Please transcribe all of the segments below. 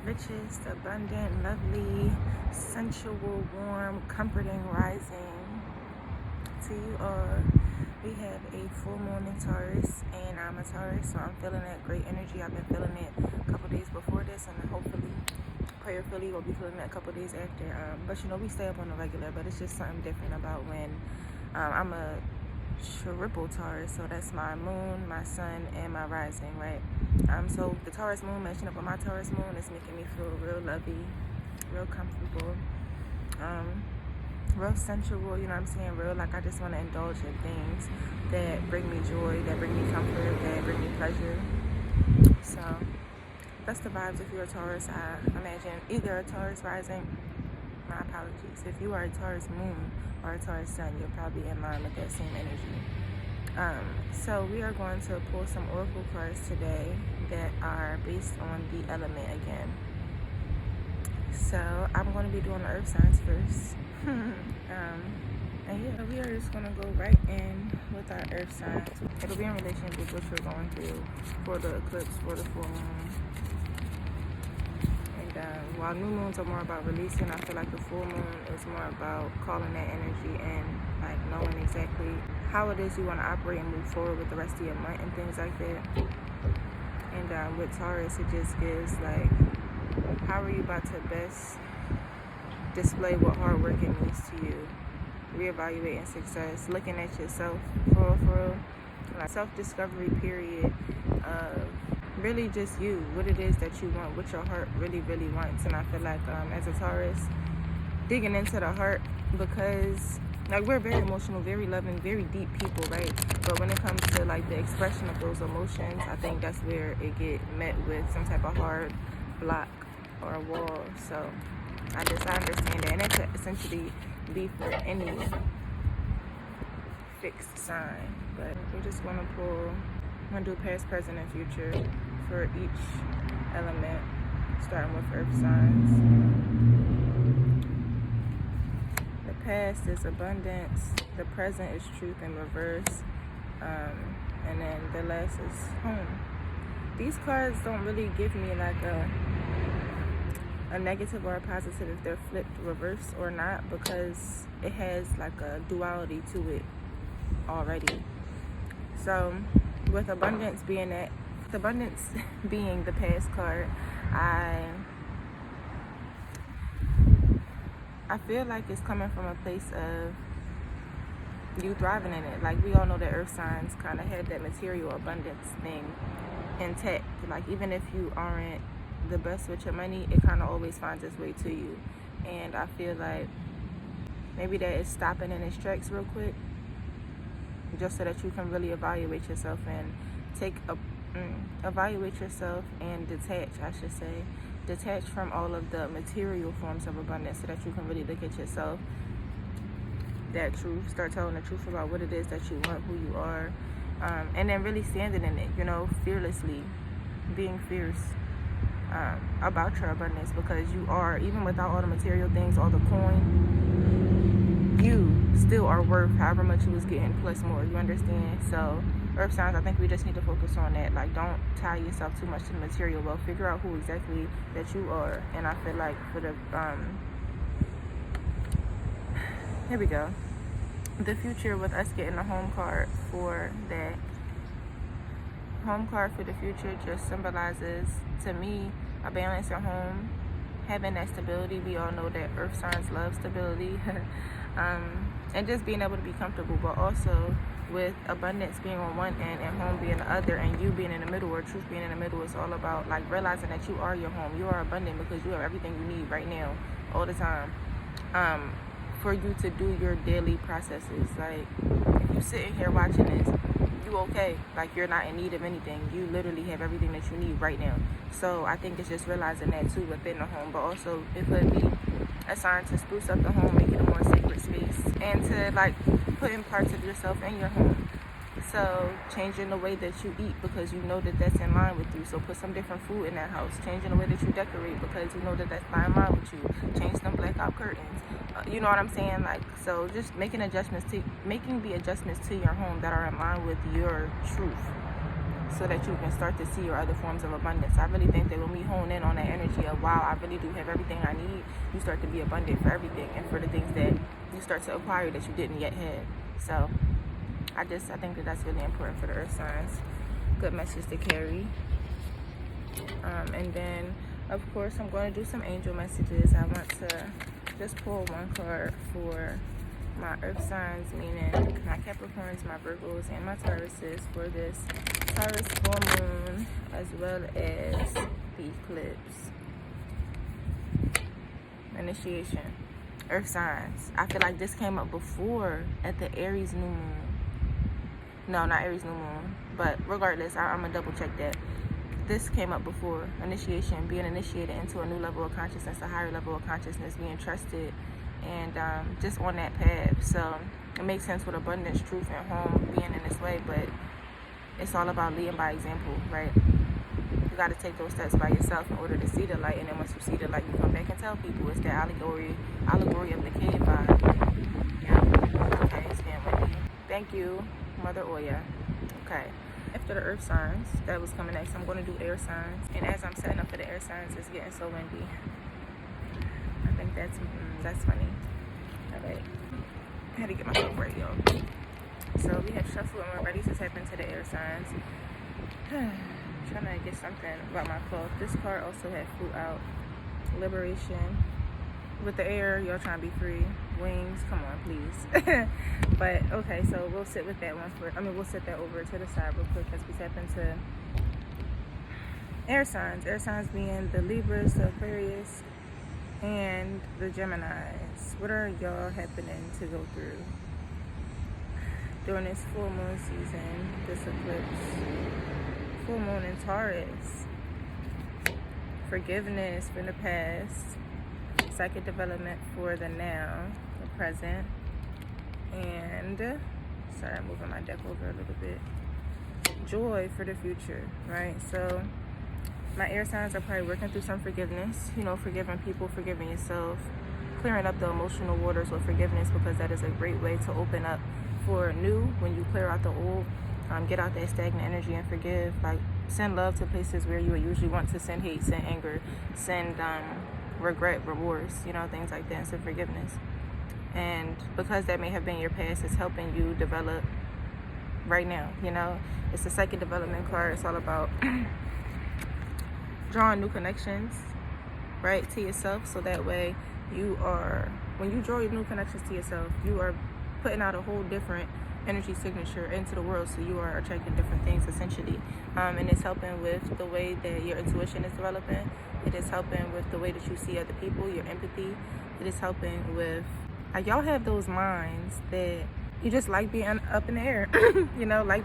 richest, abundant, lovely, sensual, warm, comforting rising to you all. We have a full moon in Taurus, and I'm a Taurus, so I'm feeling that great energy. I've been feeling it a couple days before this, and hopefully, prayerfully, we'll be feeling it a couple days after. But you know, we stay up on the regular, but it's just something different about when I'm a triple Taurus, so that's my moon, my sun, and my rising, right? So the Taurus moon matching up with my Taurus moon is making me feel real lovey, real comfortable, real sensual, you know what I'm saying? Real like I just want to indulge in things that bring me joy, that bring me comfort, that bring me pleasure. So that's the vibes if you're a Taurus. I imagine either a Taurus rising, my apologies, if you are a Taurus moon or a Taurus sun, you're probably in line with that same energy. So we are going to pull some oracle cards today that are based on the element again. So I'm going to be doing the earth signs first. And yeah, we are just going to go right in with our earth signs. It'll be in relation with what you're going through for the eclipse, for the full moon. And while new moons are more about releasing, I feel like the full moon is more about calling that energy in, like knowing exactly how it is you want to operate and move forward with the rest of your month and things like that. And with Taurus, it just gives like, how are you about to best display what hard working means to you? Reevaluating success, looking at yourself for real, like self-discovery period of really just you, what it is that you want, what your heart really wants. And I feel like as a Taurus, digging into the heart, because like we're very emotional, very loving, very deep people, right? But when it comes to like the expression of those emotions, I think that's where it get met with some type of hard block or a wall. So I understand that, and it could essentially be for any fixed sign. But we're just gonna pull, I'm gonna do past, present, and future for each element, starting with earth signs. The past is abundance, the present is truth in reverse, and then the last is home. These cards don't really give me like a negative or a positive if they're flipped reverse or not, because it has like a duality to it already. So with abundance being the past card, I feel like it's coming from a place of you thriving in it. Like we all know that earth signs kind of have that material abundance thing intact. Like even if you aren't the best with your money, it kind of always finds its way to you. And I feel like maybe that is stopping in its tracks real quick, just so that you can really evaluate yourself and evaluate yourself and detach, I should say, detach from all of the material forms of abundance, so that you can really look at yourself, that truth, start telling the truth about what it is that you want, who you are, and then really standing in it, you know, fearlessly, being fierce about your abundance, because you are, even without all the material things, all the coin, you still are worth however much you was getting plus more, you understand? So earth signs, I think we just need to focus on that. Like, don't tie yourself too much to the material, but figure out who exactly that you are. And I feel like for the here we go, the future, with us getting a home card for that. Home card for the future just symbolizes to me a balance at home, having that stability. We all know that earth signs love stability. And just being able to be comfortable, but also with abundance being on one end and home being the other, and you being in the middle, or truth being in the middle. It's all about like realizing that you are your home. You are abundant because you have everything you need right now, all the time, for you to do your daily processes. Like if you're sitting here watching this, you okay, like you're not in need of anything. You literally have everything that you need right now. So I think it's just realizing that too within the home, but also it could be a sign to spruce up the home, make it a more sacred space, and to like put in parts of yourself in your home. So changing the way that you eat, because you know that that's in line with you. So put some different food in that house. Changing the way that you decorate, because you know that that's in line with you. Change some blackout curtains. You know what I'm saying? Like, so just making the adjustments to your home that are in line with your truth. so that you can start to see your other forms of abundance. I really think that when we hone in on that energy of, wow, I really do have everything I need, you start to be abundant for everything and for the things that you start to acquire that you didn't yet have. So I think that that's really important for the earth signs. Good message to carry. And then, of course, I'm going to do some angel messages. I want to just pull one card for my earth signs, meaning my Capricorns, my Virgos, and my Tauruses for this Taurus full moon, as well as the eclipse. Initiation. Earth signs. I feel like this came up before at the Aries new moon. No, not Aries new moon. But regardless, I'm going to double check that. This came up before. Initiation, being initiated into a new level of consciousness, a higher level of consciousness, being trusted, and just on that path. So it makes sense with abundance, truth, and home being in this way, but it's all about leading by example, right? You got to take those steps by yourself in order to see the light, and then once you see the light, you come back and tell people. It's that allegory of the cave vibe. Yeah. Okay, it's getting windy. Thank you, Mother Oya. Okay. After the earth signs, that was coming next, I'm going to do air signs. And as I'm setting up for the air signs, it's getting so windy. I think that's funny. All right. I had to get myself right, y'all. So we have shuffled and we're ready to tap into the air signs. Trying to get something about my cloth. This card also had flew out. Liberation. With the air, y'all trying to be free. Wings, come on, please. But okay, so we'll sit with that one we'll set that over to the side real quick as we tap into air signs. Air signs being the Libras, the Aquarius, and the Geminis. What are y'all happening to go through during this full moon season, this eclipse? Full moon in Taurus. Forgiveness from the past. Psychic development for the now, the present, and sorry, I'm moving my deck over a little bit. Joy for the future, right? So my air signs are probably working through some forgiveness, forgiving people, forgiving yourself, clearing up the emotional waters with forgiveness, because that is a great way to open up for new. When you clear out the old, get out that stagnant energy and forgive. Like, send love to places where you would usually want to send hate, send anger, send regret, remorse, things like that, and some forgiveness. And because that may have been your past, it's helping you develop right now. It's a psychic development card. It's all about drawing new connections, right, to yourself, so that way when you draw your new connections to yourself, you are putting out a whole different energy signature into the world, so you are attracting different things, essentially. And it's helping with the way that your intuition is developing. It is helping with the way that you see other people, your empathy. It is helping with, y'all have those minds that you just like being up in the air, like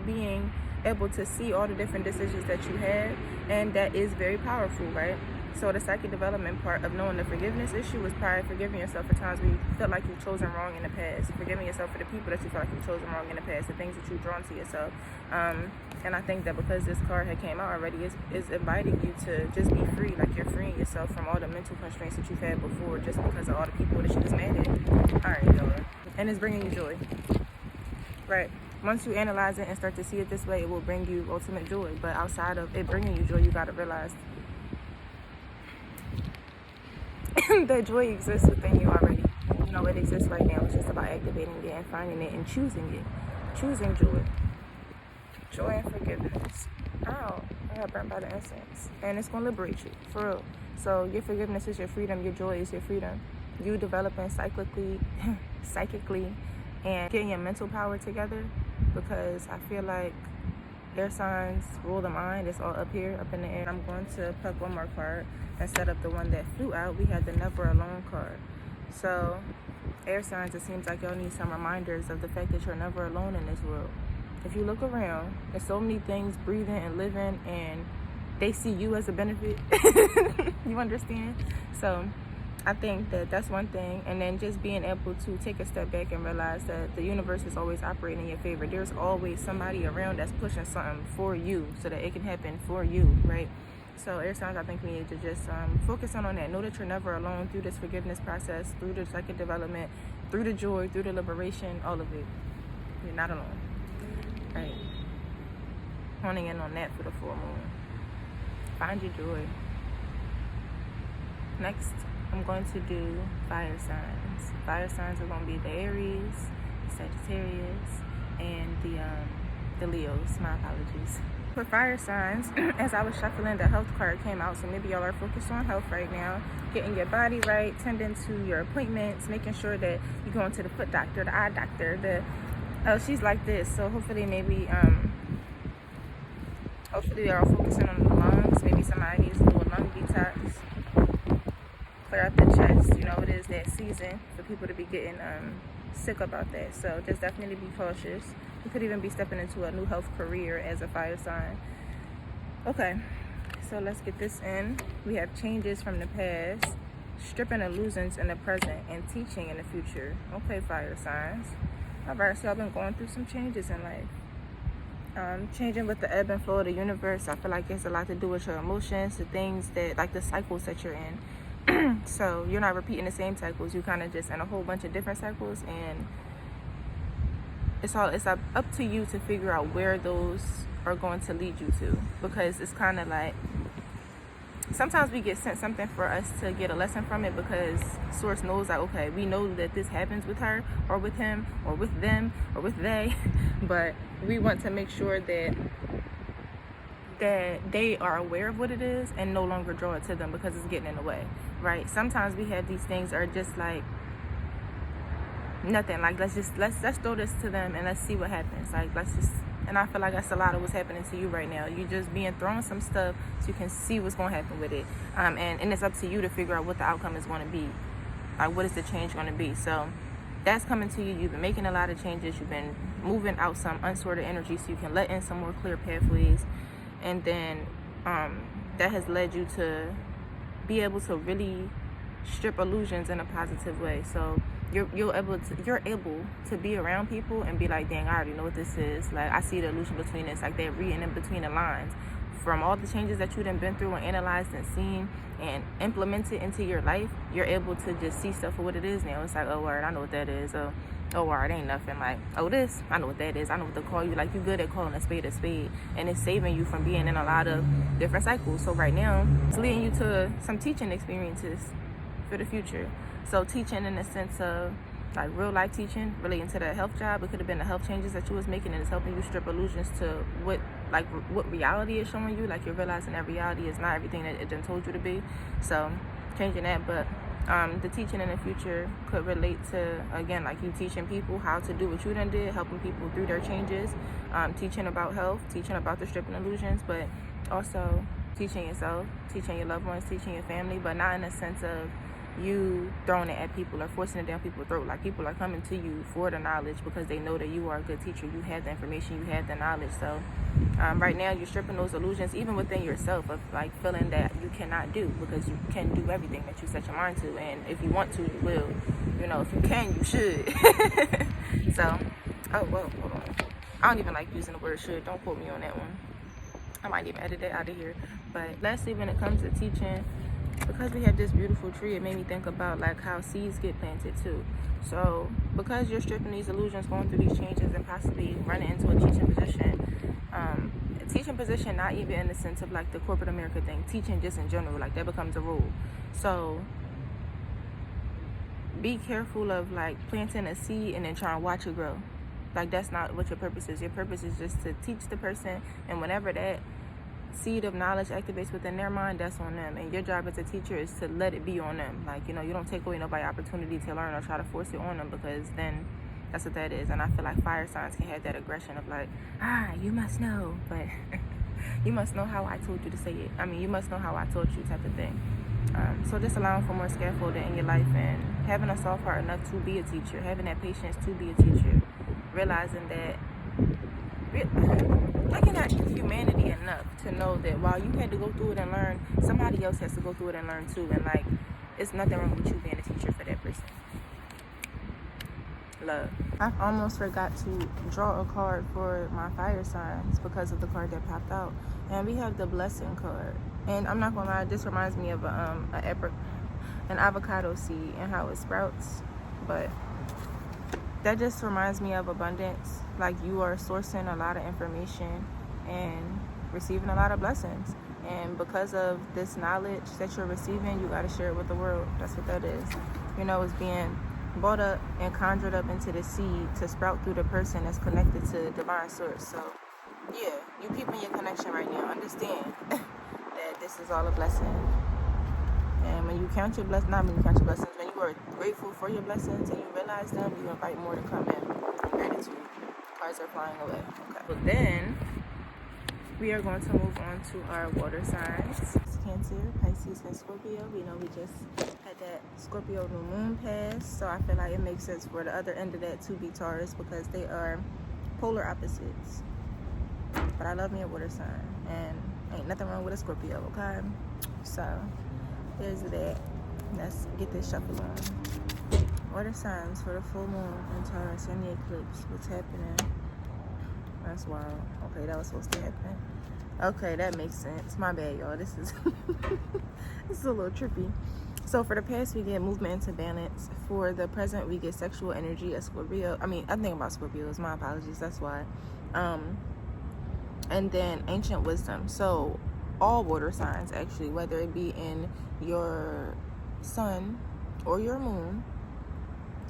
being able to see all the different decisions that you have, and that is very powerful, right? So the psychic development part of knowing the forgiveness issue is probably forgiving yourself for times where you felt like you've chosen wrong in the past, forgiving yourself for the people that you felt like you've chosen wrong in the past, the things that you've drawn to yourself. And I think that because this card had came out already, is inviting you to just be free, like you're freeing yourself from all the mental constraints that you've had before, just because of all the people that you just mad at. All right, y'all. And it's bringing you joy, right? Once you analyze it and start to see it this way, it will bring you ultimate joy. But outside of it bringing you joy, you got to realize that joy exists within you already. It exists right now. It's just about activating it and finding it and choosing it. Choosing joy. Joy and forgiveness. Oh, I got burnt by the incense. And it's going to liberate you, for real. So your forgiveness is your freedom. Your joy is your freedom. You developing psychically, and getting your mental power together, because I feel like air signs rule the mind. It's all up here, up in the air. I'm going to pluck one more card and set up the one that flew out. We had the Never Alone card. So air signs, it seems like y'all need some reminders of the fact that you're never alone in this world. If you look around, there's so many things breathing and living, and they see you as a benefit. You understand? So I think that that's one thing. And then just being able to take a step back and realize that the universe is always operating in your favor. There's always somebody around that's pushing something for you so that it can happen for you, right? So air signs, I think we need to just focus on that. Know that you're never alone through this forgiveness process, through the psychic development, through the joy, through the liberation, all of it. You're not alone. Right. honing in on that for the full moon. Find your joy. Next, I'm going to do fire signs. Fire signs are going to be the Aries, the Sagittarius, and the Leos. My apologies. For fire signs, as I was shuffling, the health card came out, so maybe y'all are focused on health right now, getting your body right, tending to your appointments, making sure that you're going to the foot doctor, the eye doctor, she's like this, so hopefully maybe hopefully they're all focusing on the lungs. Maybe somebody needs a little lung detox, clear out the chest. You know, it is that season for people to be getting sick about that, so just definitely be cautious. You could even be stepping into a new health career as a fire sign. Okay, so let's get this in. We have changes from the past, stripping illusions in the present, and teaching in the future. Okay, fire signs. All right, so I've been going through some changes in life. Changing with the ebb and flow of the universe. I feel like it's a lot to do with your emotions, the things that, like the cycles that you're in. So you're not repeating the same cycles. You kind of just in a whole bunch of different cycles, and it's up to you to figure out where those are going to lead you to, because it's kind of like sometimes we get sent something for us to get a lesson from it, because source knows that, okay, we know that this happens with her or with him or with them or with they, but we want to make sure that they are aware of what it is and no longer draw it to them because it's getting in the way, right? Sometimes we have these things are just like nothing, like let's throw this to them and let's see what happens. Like and I feel like that's a lot of what's happening to you right now. You're just being thrown some stuff so you can see what's going to happen with it, and it's up to you to figure out what the outcome is going to be. Like, what is the change going to be? So that's coming to you. You've been making a lot of changes. You've been moving out some unsorted energy so you can let in some more clear pathways, and then that has led you to be able to really strip illusions in a positive way. So you're able to be around people and be like, dang, I already know what this is. Like, I see the illusion between this. Like, they're reading in between the lines from all the changes that you've been through and analyzed and seen and implemented into your life. You're able to just see stuff for what it is now. It's like, oh, word, I know what that is. Oh, word, ain't nothing. Like, oh, this, I know what that is. I know what to call you. Like, you're good at calling a spade, and it's saving you from being in a lot of different cycles. So right now, it's leading you to some teaching experiences for the future. So teaching in the sense of like real life teaching relating to that health job. It could have been the health changes that you was making, and it's helping you strip illusions to what reality is showing you. Like, you're realizing that reality is not everything that it done told you to be. So changing that. But the teaching in the future could relate to, again, like you teaching people how to do what you done did, helping people through their changes, teaching about health, teaching about the stripping illusions, but also teaching yourself, teaching your loved ones, teaching your family, but not in a sense of you throwing it at people or forcing it down people's throat. Like, people are coming to you for the knowledge because they know that you are a good teacher. You have the information, you have the knowledge. So right now you're stripping those illusions even within yourself of like feeling that you cannot do, because you can do everything that you set your mind to, and if you want to, you will. You know, if you can, you should. So, oh, well, hold on. I don't even like using the word should. Don't quote me on that one. I might even edit that out of here. But lastly, when it comes to teaching, because we have this beautiful tree, it made me think about like how seeds get planted too. So because you're stripping these illusions, going through these changes, and possibly running into a teaching position, not even in the sense of like the corporate America thing, teaching just in general, like that becomes a rule. So be careful of like planting a seed and then trying to watch it grow. Like, that's not what your purpose is. Your purpose is just to teach the person, and whenever that seed of knowledge activates within their mind, that's on them, and your job as a teacher is to let it be on them. Like, you know, you don't take away nobody's opportunity to learn or try to force it on them, because then that's what that is. And I feel like fire signs can have that aggression of like, you must know, but you must know how I told you to say it. I mean, you must know how I taught you, type of thing. So just allowing for more scaffolding in your life, and having a soft heart enough to be a teacher, having that patience to be a teacher, realizing that looking at humanity enough to know that while you had to go through it and learn, somebody else has to go through it and learn too. And like, it's nothing wrong with you being a teacher for that person. Love. I almost forgot to draw a card for my fire signs because of the card that popped out, and we have the blessing card. And I'm not gonna lie, this reminds me of an avocado seed and how it sprouts, but that just reminds me of abundance. Like, you are sourcing a lot of information and receiving a lot of blessings. And because of this knowledge that you're receiving, you got to share it with the world. That's what that is. You know, it's being brought up and conjured up into the seed to sprout through the person that's connected to divine source. So yeah, you peeping your connection right now. Understand that this is all a blessing. And when you count your blessings, not when you count your blessings, when you are grateful for your blessings and you realize them, you invite more to come in. Gratitude. Cards are flying away. Okay. Well, then we are going to move on to our water signs. Cancer, Pisces, and Scorpio. We know we just had that Scorpio new moon pass, so I feel like it makes sense for the other end of that to be Taurus because they are polar opposites. But I love me a water sign, and ain't nothing wrong with a Scorpio, okay? So there's that. Let's get this shuffle on. Water signs for the full moon and Taurus and the eclipse. What's happening? That's wild. Okay, that was supposed to happen. Okay, that makes sense. My bad, y'all. This is this is a little trippy. So for the past, we get movement into balance. For the present, we get sexual energy, a Scorpio. I'm thinking about Scorpios. My apologies. That's why. And then ancient wisdom. So all water signs, actually, whether it be in your sun or your moon,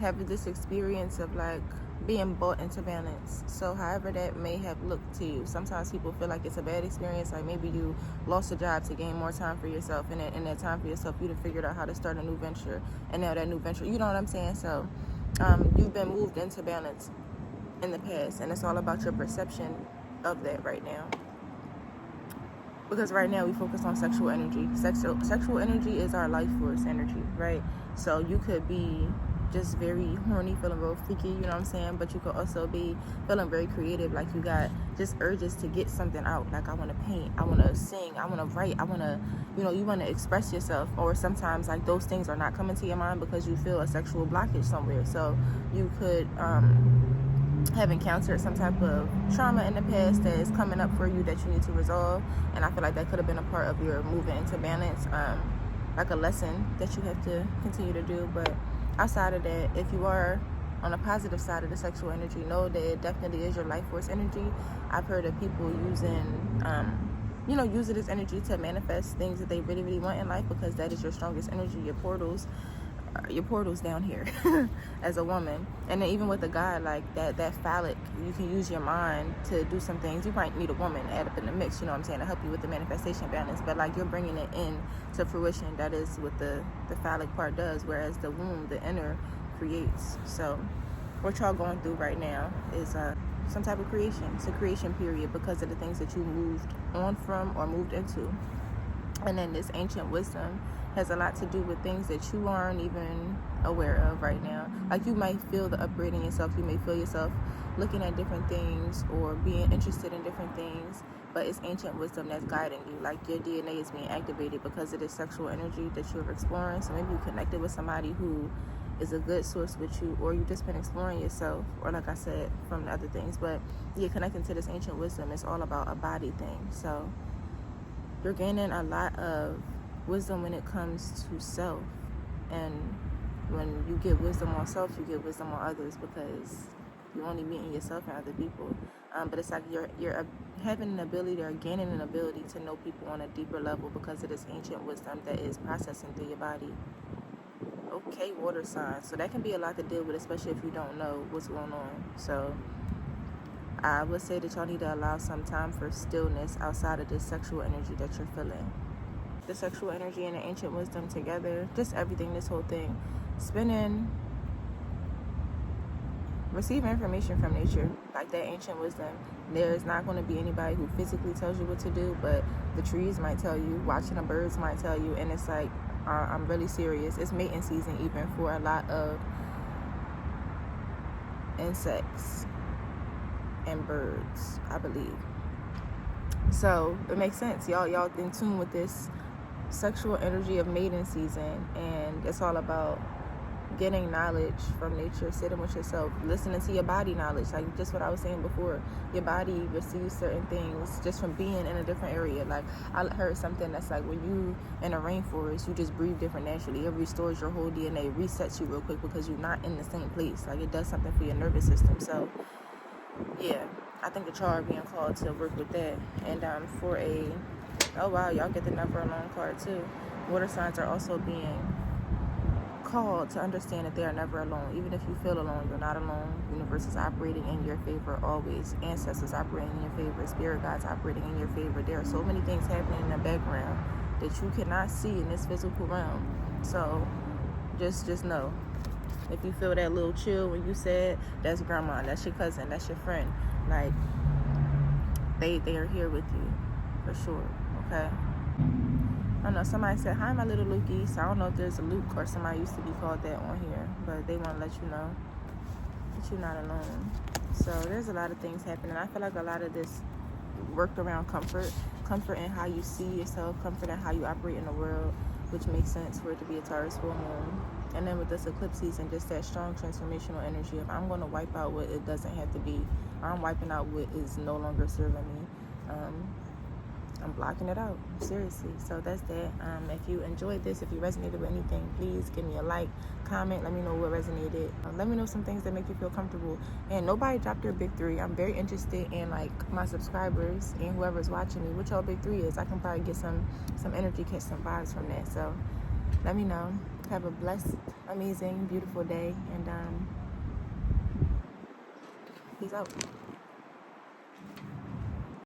have this experience of like being brought into balance. So however that may have looked to you, sometimes people feel like it's a bad experience, like maybe you lost a job to gain more time for yourself, and in that time for yourself you'd have figured out how to start a new venture, and now that new venture, you know what I'm saying? So you've been moved into balance in the past, and it's all about your perception of that right now, because right now we focus on sexual energy. Sexual energy is our life force energy, right? So you could be just very horny, feeling real freaky, you know what I'm saying? But you could also be feeling very creative, like you got just urges to get something out. Like I want to paint, I want to sing, I want to write, I want to, you want to express yourself. Or sometimes like those things are not coming to your mind because you feel a sexual blockage somewhere. So you could have encountered some type of trauma in the past that is coming up for you that you need to resolve. And I feel like that could have been a part of your movement into balance, like a lesson that you have to continue to do. But outside of that, if you are on the positive side of the sexual energy, know that it definitely is your life force energy. I've heard of people using, use it as energy to manifest things that they really, really want in life, because that is your strongest energy, your portals down here as a woman. And then even with a guy, like that phallic, you can use your mind to do some things. You might need a woman add up in the mix, you know what I'm saying, to help you with the manifestation balance, but like you're bringing it in to fruition. That is what the phallic part does, whereas the womb, the inner, creates. So what y'all going through right now is some type of creation. It's a creation period because of the things that you moved on from or moved into. And then this ancient wisdom has a lot to do with things that you aren't even aware of right now. Like you might feel the upgrade in yourself. You may feel yourself looking at different things or being interested in different things, but it's ancient wisdom that's guiding you. Like your DNA is being activated because of this sexual energy that you're exploring. So maybe you connected with somebody who is a good source with you, or you've just been exploring yourself, or like I said, from the other things. But you're connecting to this ancient wisdom. It's all about a body thing. So you're gaining a lot of wisdom when it comes to self, and when you get wisdom on self, you get wisdom on others, because you're only meeting yourself and other people. But it's like you're having an ability, or gaining an ability to know people on a deeper level because of this ancient wisdom that is processing through your body. Okay, water signs. So that can be a lot to deal with, especially if you don't know what's going on. So I would say that y'all need to allow some time for stillness outside of this sexual energy that you're feeling. The sexual energy and the ancient wisdom together, just everything, this whole thing. Receive information from nature, like that ancient wisdom. There's not going to be anybody who physically tells you what to do, but the trees might tell you, watching the birds might tell you, and it's like, I'm really serious. It's mating season even for a lot of insects and birds, I believe. So it makes sense. Y'all in tune with this sexual energy of mating season, and it's all about getting knowledge from nature, sitting with yourself, listening to your body knowledge, like just what I was saying before. Your body receives certain things just from being in a different area. Like I heard something that's like when you in a rainforest, you just breathe different naturally. It restores your whole DNA, resets you real quick because you're not in the same place. Like it does something for your nervous system. So yeah, I think that y'all are being called to work with that. And for a, oh wow, y'all get the never alone card too. Water signs are also being called to understand that they are never alone. Even if you feel alone, you're not alone. Universe is operating in your favor always. Ancestors operating in your favor. Spirit guides operating in your favor. There are so many things happening in the background that you cannot see in this physical realm. So just know. If you feel that little chill when you said, that's grandma, that's your cousin, that's your friend. Like, they are here with you, for sure, okay? I don't know, somebody said, hi, my little Lukey. So I don't know if there's a Luke or somebody used to be called that on here, but they want to let you know that you're not alone. So there's a lot of things happening. I feel like a lot of this worked around comfort in how you see yourself, comfort in how you operate in the world, which makes sense for it to be a Taurus full moon. And then with this eclipse season, just that strong transformational energy of I'm going to wipe out what it doesn't have to be. I'm wiping out what is no longer serving me. I'm blocking it out, seriously. So that's that. If you enjoyed this, if you resonated with anything, please give me a like, comment, let me know what resonated. Let me know some things that make you feel comfortable. And nobody dropped their big three. I'm very interested in like my subscribers and whoever's watching me, what y'all big three is. I can probably get some energy, catch some vibes from that. So let me know. Have a blessed, amazing, beautiful day, and peace out.